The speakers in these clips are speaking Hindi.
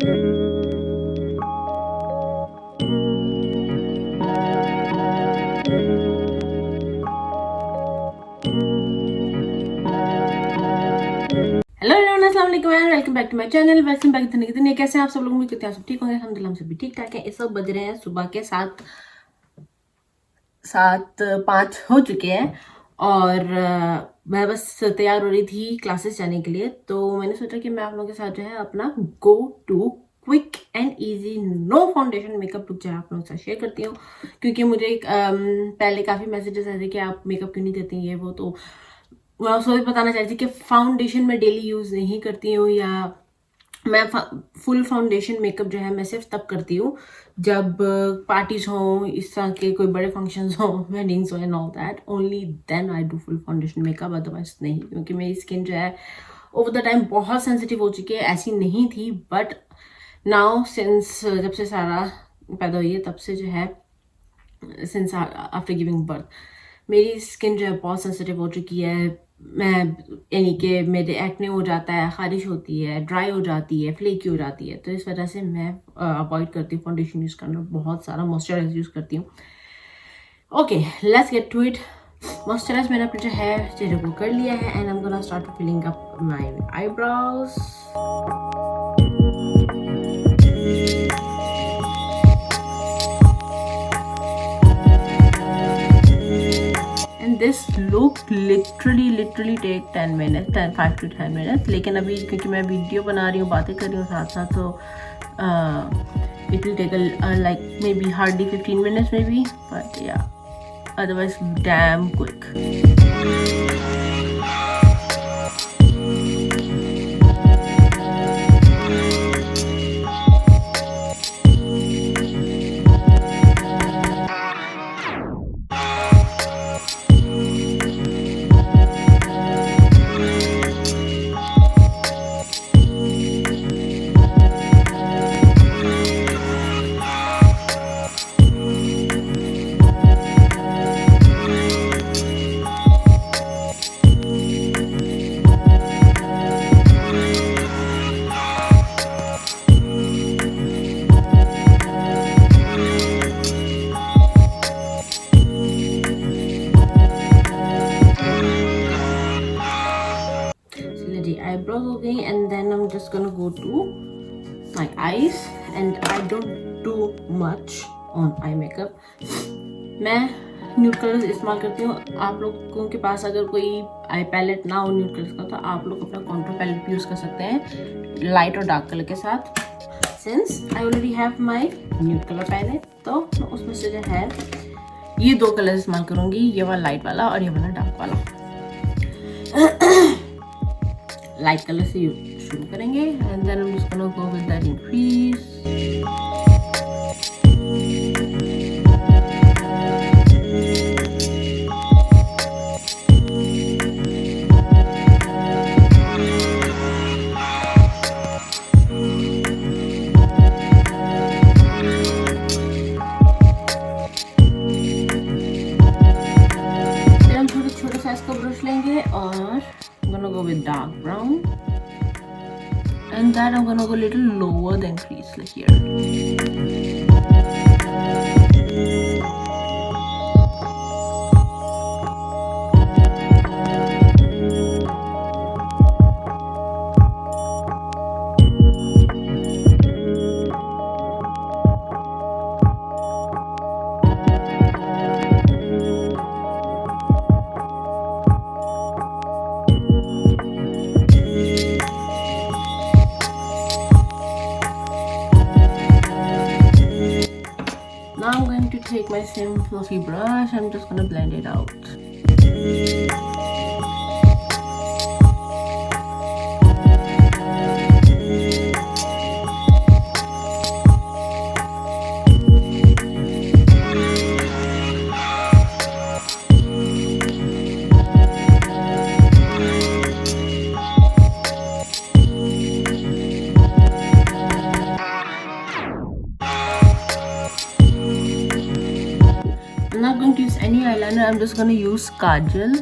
हेलो एवरीवन, अस्सलाम वालेकुम and welcome back to my channel. Welcome back to दुनिया। कैसे हैं आप सब लोग? मुझे कहते हैं सब ठीक होंगे, अल्हम्दुलिल्लाह हम सब भी ठीक ठाक हैं। इस वक्त बज रहे हैं सुबह के 7:05 हो चुके हैं और मैं बस तैयार हो रही थी क्लासेस जाने के लिए। तो मैंने सोचा कि मैं आप लोगों के साथ जो है अपना go to quick and easy no foundation makeup look जो है आप लोगों के साथ शेयर करती हूँ, क्योंकि मुझे पहले काफ़ी मैसेजेस आए थे कि आप मेकअप क्यों नहीं करती ये वो। तो मैं उसको भी बताना चाह रही थी कि फाउंडेशन मैं डेली यूज़ नहीं करती हूँ, या मैं फुल फाउंडेशन मेकअप जो है मैं सिर्फ तब करती हूँ जब पार्टीज हों, इस तरह के कोई बड़े फंक्शंस हों, वेडिंग्स हो and all that, only then I do full foundation makeup, otherwise नहीं। क्योंकि मेरी स्किन जो है ओवर द टाइम बहुत सेंसिटिव हो चुकी है। ऐसी नहीं थी बट नाउ सिंस जब से सारा पैदा हुई है तब से जो है, सिंस आफ्टर गिविंग बर्थ, मेरी स्किन जो है बहुत सेंसिटिव हो चुकी है। मैं यानी कि मेरे एक्ने हो जाता है, खारिश होती है, ड्राई हो जाती है, फ्लेकी हो जाती है। तो इस वजह से मैं अवॉइड करती हूँ फाउंडेशन यूज़ करना, बहुत सारा मॉइस्चराइजर यूज़ करती हूँ। Okay, let's get to it. Moisturise मैंने अपने जो है चेहरे को कर लिया है and I am gonna start filling up my eyebrows. This look literally take 10 minutes, 5 to 10 minutes. लेकिन अभी क्योंकि मैं वीडियो बना रही हूँ, बातें कर रही हूँ साथ साथ, तो it will take like may be hardly 15 minutes may be, but या अदरवाइज डैम क्विक। आईब्रोज हो गई and then I am just gonna go to my eyes and I don't do much on eye makeup. मैं न्यूड कलर्स इस्तेमाल करती हूँ। आप लोगों के पास अगर कोई आई पैलेट ना हो न्यूड कलर्स का, तो आप लोग अपना कॉन्टूर पैलेट भी यूज़ कर सकते हैं लाइट और डार्क कलर के साथ। Since I already have my nude colour palette, तो मैं उसमें से जो है ये दो कलर इस्तेमाल करूँगी, ये वाला लाइट वाला और ये वाला डार्क वाला। लाइट कलर से शुरू करेंगे and then I am just gonna go with that increase. फिर हम छोटे साइज का ब्रश लेंगे और gonna go with dark brown and then I'm gonna go a little lower than crease like here. Now I'm going to take my same fluffy brush. I'm just gonna blend it out. I'm not going to use any eyeliner. I'm just going to use kajal.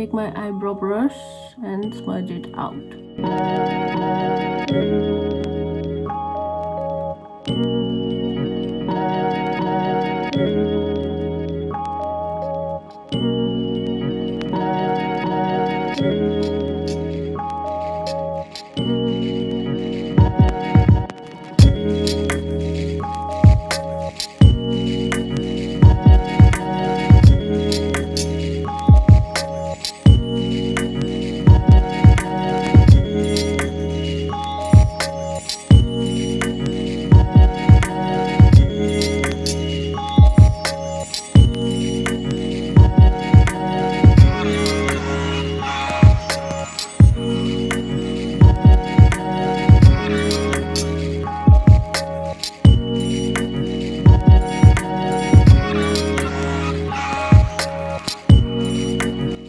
take my eyebrow brush and smudge it out.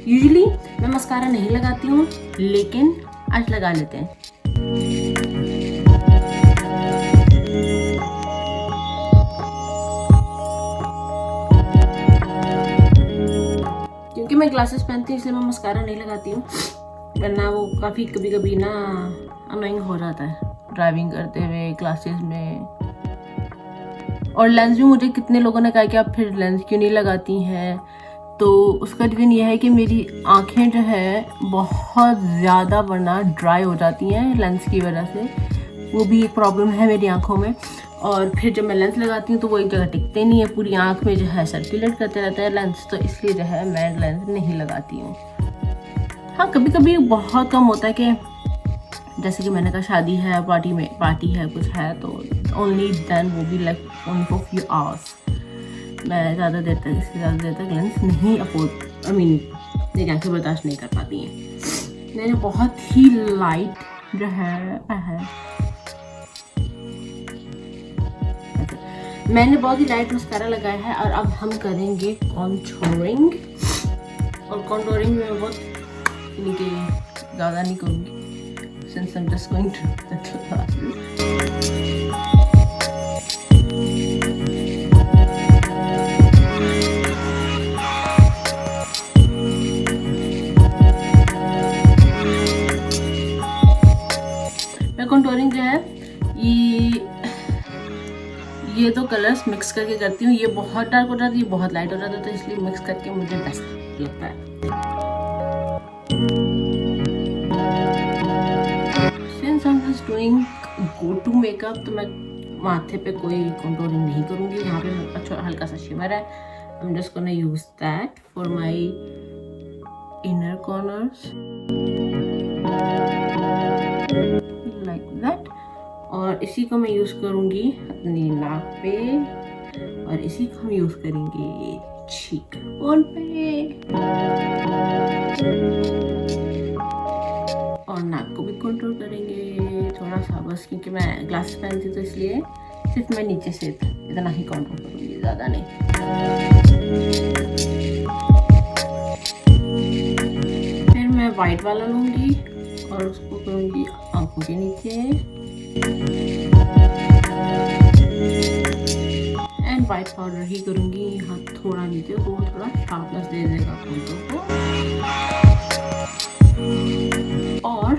Usually मैं मस्कारा नहीं लगाती हूँ, लेकिन आज लगा लेते हैं। क्योंकि मैं ग्लासेस पहनती हूँ इसलिए मैं मस्कारा नहीं लगाती हूँ, वरना वो काफ़ी कभी कभी ना अनोइंग हो जाता है ड्राइविंग करते हुए क्लासेस में। और लेंस भी मुझे कितने लोगों ने कहा कि आप फिर लेंस क्यों नहीं लगाती हैं, तो उसका रीज़न ये है कि मेरी आँखें जो है बहुत ज़्यादा वरना ड्राई हो जाती हैं लेंस की वजह से। वो भी एक प्रॉब्लम है मेरी आँखों में। और फिर जब मैं लेंस लगाती हूँ तो वो एक जगह टिकते नहीं है, पूरी आँख में जो है सर्कुलेट करते रहता है लेंस, तो इसलिए जो है मैं लेंस नहीं लगाती हूँ। हाँ, कभी कभी बहुत कम होता है कि जैसे कि मैंने कहा शादी है, पार्टी है, कुछ है, तो ओनली देन वो भी like only for few hours. मैं ज़्यादा देर तक इससे ज़्यादा देर तक लेंस नहीं मेरी आँखें बर्दाश्त नहीं कर पाती हैं। मैंने बहुत ही लाइट जो है मैंने बहुत ही लाइट मस्कारा लगाया है। और अब हम करेंगे कॉन्टूरिंग। और कॉन्टूरिंग में बहुत ज़्यादा नहीं करूँगी, since I'm just going to the classes. मैं कॉन्टूरिंग जो है ये दो कलर्स मिक्स करके करती हूँ। ये बहुत डार्क हो जाता है, ये बहुत लाइट हो जाता है, तो इसलिए मिक्स करके मुझे बेस्ट लगता है। Since I'm just doing go-to makeup, तो मैं माथे पे कोई कॉन्टूरिंग नहीं करूँगी। यहाँ पे अच्छा हल्का सा शिमर है, I'm just gonna use that for my inner corners like that। और इसी को मैं यूज़ करूँगी अपनी नाक पे, और इसी को हम यूज़ करेंगे चीक बोन पे, और नाक को भी कंट्रोल करेंगे थोड़ा सा बस, क्योंकि मैं ग्लासेस पहनती हूँ तो इसलिए सिर्फ मैं नीचे से इतना ही कंट्रोल करूँगी, ज़्यादा नहीं। फिर मैं वाइट वाला लूँगी और उसको करूँगी आँखों के नीचे, एंड वाइट पाउडर ही करूँगी यहाँ थोड़ा नीचे, तो वो थोड़ा शार्पनेस दे देगा कंटूर को। और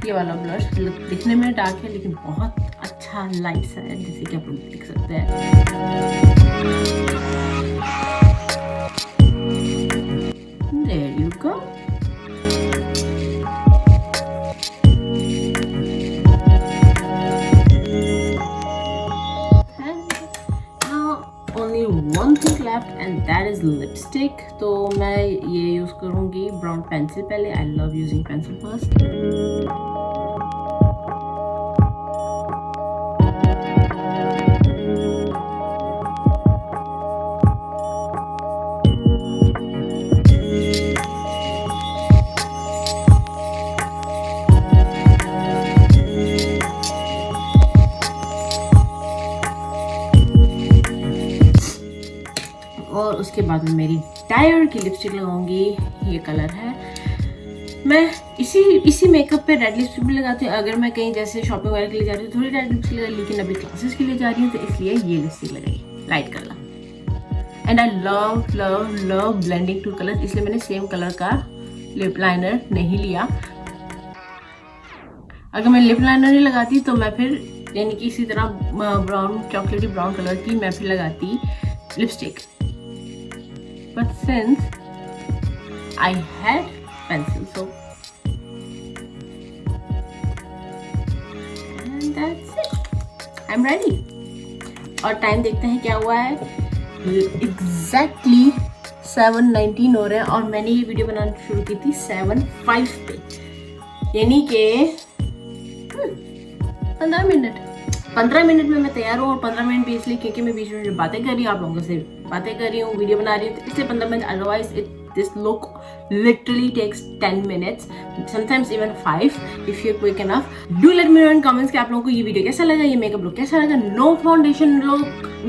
ये वाला ब्लश दिखने में डार्क है लेकिन बहुत अच्छा लाइट सा है, जैसे कि आप लोग देख सकते हैं। There you go। One thing left and that is lipstick। तो मैं ये यूज़ करूँगी ब्राउन पेंसिल पहले। I love using pencil first। और उसके बाद में मेरी डायर की लिपस्टिक लगाऊंगी। ये कलर है, मैं इसी मेकअप पे रेड लिपस्टिक भी लगाती हूँ। अगर मैं कहीं जैसे शॉपिंग वगैरह के लिए जा रही हूँ थोड़ी रेड लिपस्टिक लगाई, लेकिन अभी क्लासेस के लिए जा रही हूँ तो इसलिए ये लिपस्टिक लगाई light colour. And I love love love blending two colours, इसलिए मैंने सेम कलर का लिप लाइनर नहीं लिया। अगर मैं लिप लाइनर नहीं लगाती तो मैं फिर यानी कि इसी तरह ब्राउन चॉकलेटी ब्राउन कलर की मैं फिर लगाती lipstick, but since I had pencil so and that's it, I am ready. और टाइम देखते हैं क्या हुआ है, एग्जैक्टली 7:19 हो रहे हैं और मैंने ये वीडियो बनाना शुरू की थी 7:05 पे, यानी कि 15 मिनट में मैं तैयार हूँ। और 15 मिनट भी इसलिए क्योंकि मैं बीच में बातें कर रही हूँ, आप लोगों से बातें कर रही हूँ, वीडियो बना रही हूँ, तो इसलिए 15 minute. Otherwise this look literally takes 10 minutes, sometimes even 5 if you're quick enough. Do let me know in comments कि आप लोगों को ये वीडियो कैसा लगा, ये मेकअप लुक कैसा लगा। No foundation look,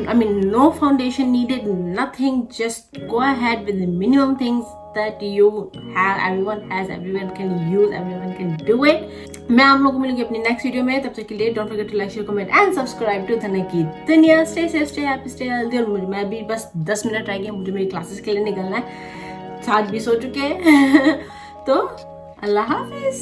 I mean no foundation needed, nothing, just go ahead with the minimum things that you have, everyone has, everyone can use, everyone can do it. मैं आप लोगों को मिलूंगी अपनी नेक्स्ट वीडियो में, तब तक के लिए don't forget to like share comment and subscribe to Dhanak की दुनिया। Stay safe, stay happy, stay healthy. और मैं अभी बस 10 मिनट रह गए, मुझे मेरी क्लासेस के लिए निकलना है, 7 भी सो चुके हैं तो अल्लाह हाफिज।